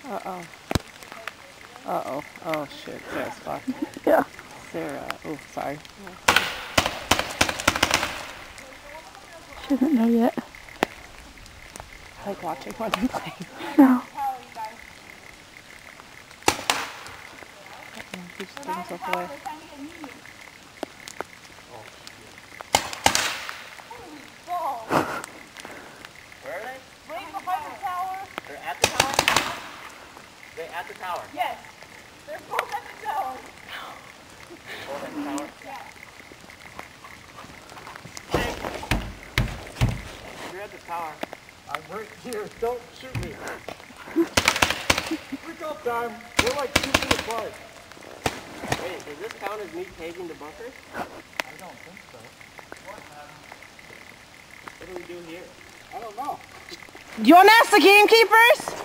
Uh-oh. Uh-oh. Oh, shit. Sarah's fucked. Yeah. Sarah. Oh, sorry. She doesn't know yet. Like watching when I'm playing. No. He just threw himself away. Where are they? Right behind the tower. They're at the tower? They're at the tower? Yes. They're both at the tower. Both at the tower? Yeah. You're at the tower. I'm right here. Don't shoot me. Pick up time. We're like 2 feet apart. Wait, does this count as me taking the bunker? I don't think so. What do we do here? I don't know. Do you want to ask the gamekeepers?